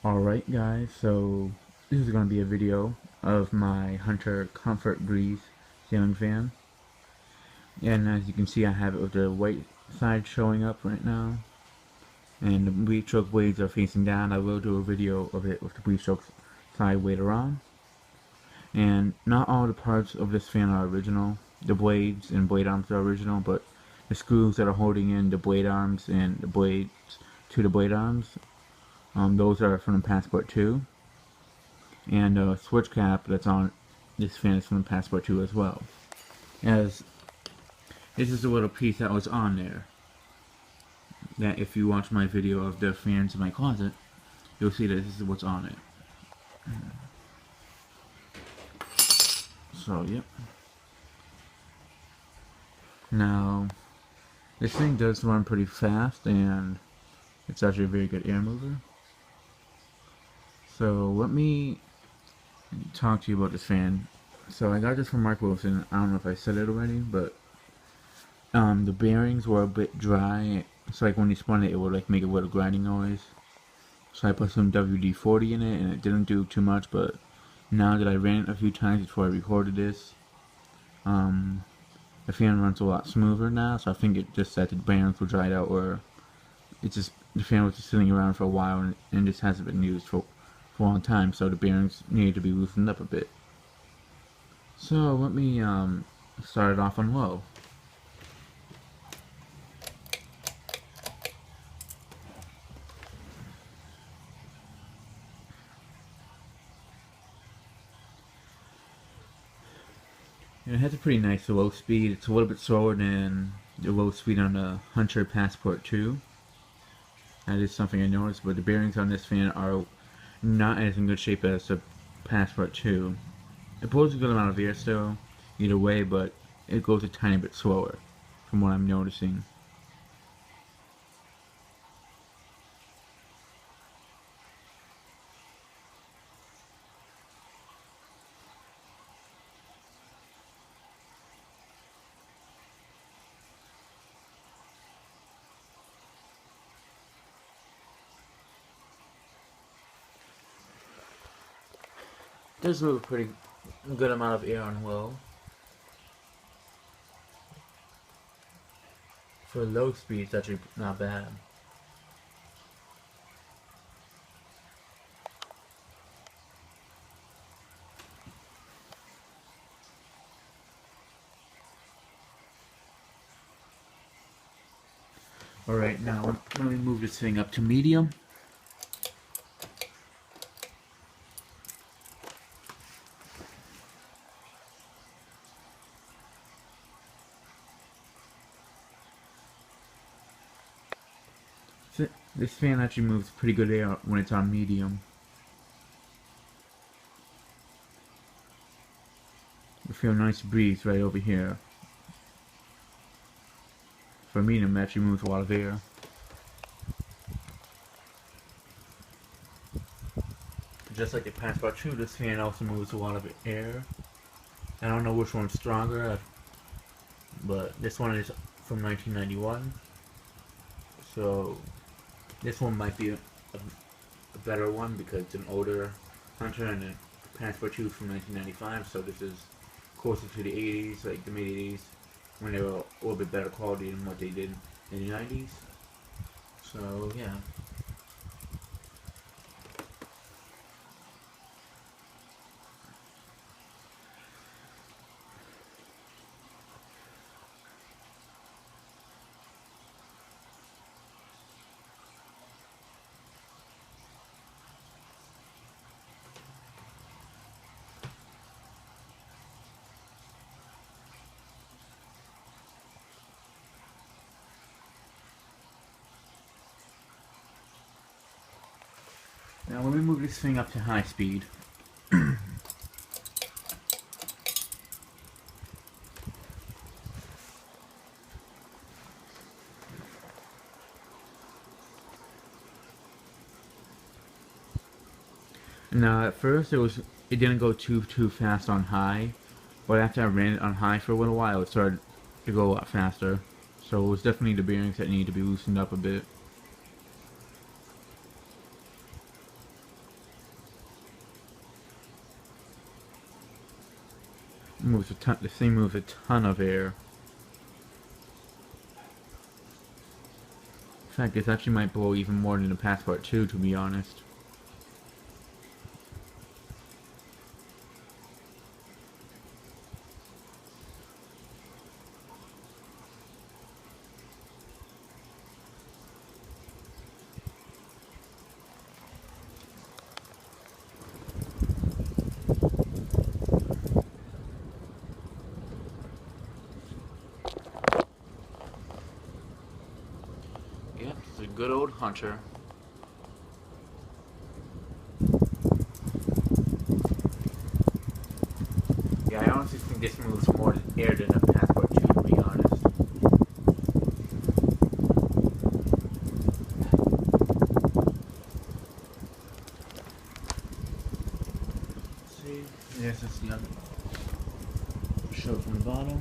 Alright guys, so this is going to be a video of my Hunter Comfort Breeze ceiling fan. And as you can see, I have it with the white side showing up right now. And the breeze stroke blades are facing down. I will do a video of it with the breeze stroke side later on. And not all the parts of this fan are original. The blades and blade arms are original, but the screws that are holding in the blade arms and the blades to the blade arms, those are from the Passport 2. And a switch cap that's on this fan is from the Passport 2 as well. As this is a little piece that was on there, that if you watch my video of the fans in my closet, you'll see that this is what's on it. So, yep. Now, this thing does run pretty fast, and it's actually a very good air mover. So, let me talk to you about this fan. So, I got this from Mark Wilson. I don't know if I said it already, but the bearings were a bit dry. So, like, when you spun it, it would like make a little grinding noise. So I put some WD-40 in it, and it didn't do too much, but now that I ran it a few times before I recorded this, the fan runs a lot smoother now, so I think it just that the bearings were dried out, or it's just, the fan was just sitting around for a while, and just hasn't been used for a long time, so the bearings need to be loosened up a bit. So let me start it off on low. And it has a pretty nice low speed. It's a little bit slower than the low speed on the Hunter Passport 2. That is something I noticed, but the bearings on this fan are not as in good shape as the Passport 2. It pulls a good amount of air still, either way, but it goes a tiny bit slower, from what I'm noticing. It does move a pretty good amount of air on low. For low speed, it's actually not bad. Alright, now let me move this thing up to medium. This fan actually moves pretty good air when it's on medium. You feel a nice breeze right over here. For medium, it actually moves a lot of air. Just like the Passport 2, this fan also moves a lot of air. I don't know which one's stronger, but this one is from 1991. So this one might be a better one because it's an older Hunter, and the Passport 2 from 1995, so this is closer to the 80s, like the mid 80s, when they were a little bit better quality than what they did in the 90s. So yeah. Now let me move this thing up to high speed. Now at first it didn't go too fast on high, but after I ran it on high for a little while, it started to go a lot faster. So it was definitely the bearings that needed to be loosened up a bit. moves a ton. This thing moves a ton of air. In fact, this actually might blow even more than the Passport 2, to be honest. Yep, it's a good old Hunter. Yeah, I honestly think this moves more air than a Passport 2, to be honest. Let's see, there's just the other show from the bottom.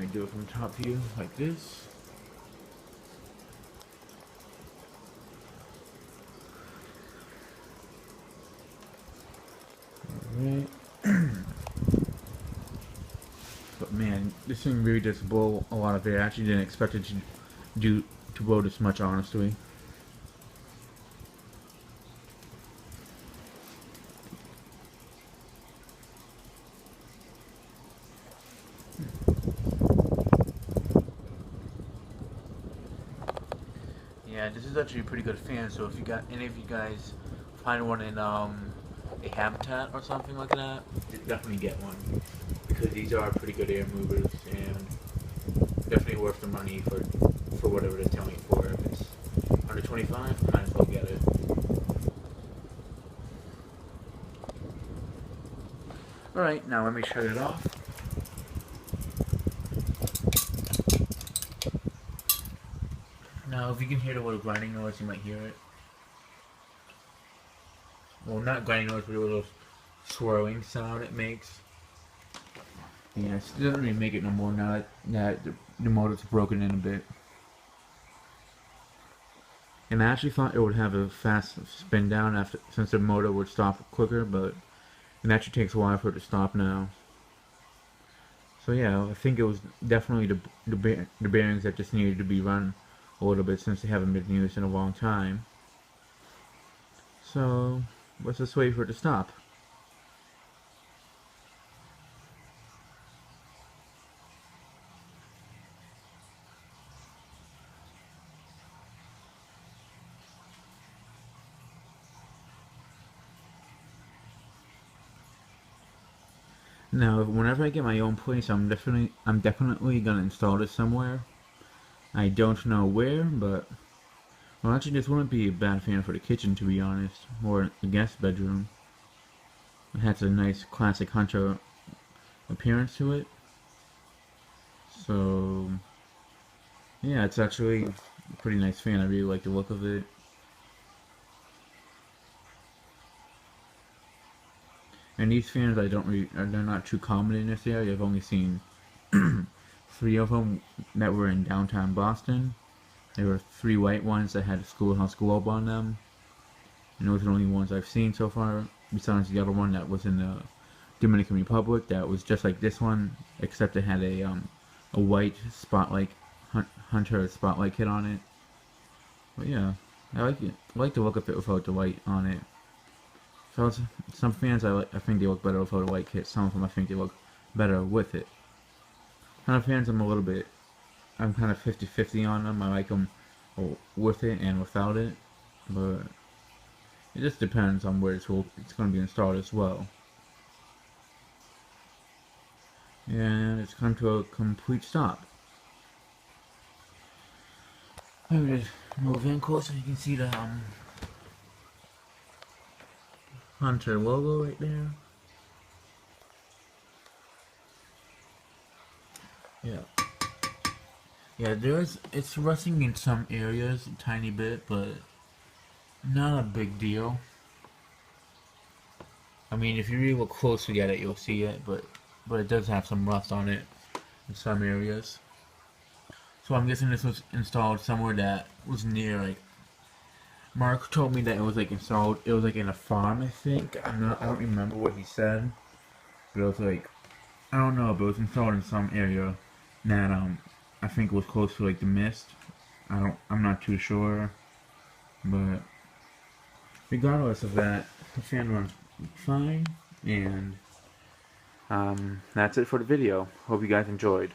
I do it from top view like this. Alright. But man, this thing really does blow a lot of air. I actually didn't expect it to blow this much, honestly. Yeah, this is actually a pretty good fan, so if you got any of you guys find one in a Habitat or something like that, definitely get one. Because these are pretty good air movers and definitely worth the money for whatever they're telling you for. If it's under 25, might as well get it. Alright, now let me shut it off. Now, if you can hear the little grinding noise, you might hear it. Well, not grinding noise, but a little swirling sound it makes. Yeah, it doesn't really make it no more now that the motor's broken in a bit. And I actually thought it would have a fast spin down since the motor would stop quicker, but it actually takes a while for it to stop now. So yeah, I think it was definitely the bearings that just needed to be run a little bit since they haven't been used in a long time. So let's just wait for it to stop. Now, whenever I get my own place, I'm definitely gonna install this somewhere. I don't know where, but well, actually, this wouldn't be a bad fan for the kitchen, to be honest, or the guest bedroom. It has a nice classic Hunter appearance to it. So, yeah, it's actually a pretty nice fan. I really like the look of it. And these fans, they're not too common in this area. I've only seen 3 of them that were in downtown Boston. There were 3 white ones that had a Schoolhouse Globe on them. And those are the only ones I've seen so far, besides the other one that was in the Dominican Republic that was just like this one, except it had a white spotlight, Hunter spotlight kit on it. But yeah, I like it. I like the look of it without the white on it. So some fans I think they look better without a white kit. Some of them I think they look better with it. Kind of fans I'm kind of 50-50 on them. I like them with it and without it, but it just depends on where it's going to be installed as well. And it's come to a complete stop. Let me just move in closer so you can see the Hunter logo right there. Yeah. Yeah, it's rusting in some areas a tiny bit, but not a big deal. I mean, if you really look closely at it, you'll see it, but it does have some rust on it in some areas. So I'm guessing this was installed somewhere that was near, like, Mark told me that it was like installed, it was like in a farm, I think. I don't remember what he said, but it was like, I don't know, but it was installed in some area that, I think was close to like the mist. I'm not too sure, but regardless of that, the fan runs fine, and, that's it for the video. Hope you guys enjoyed.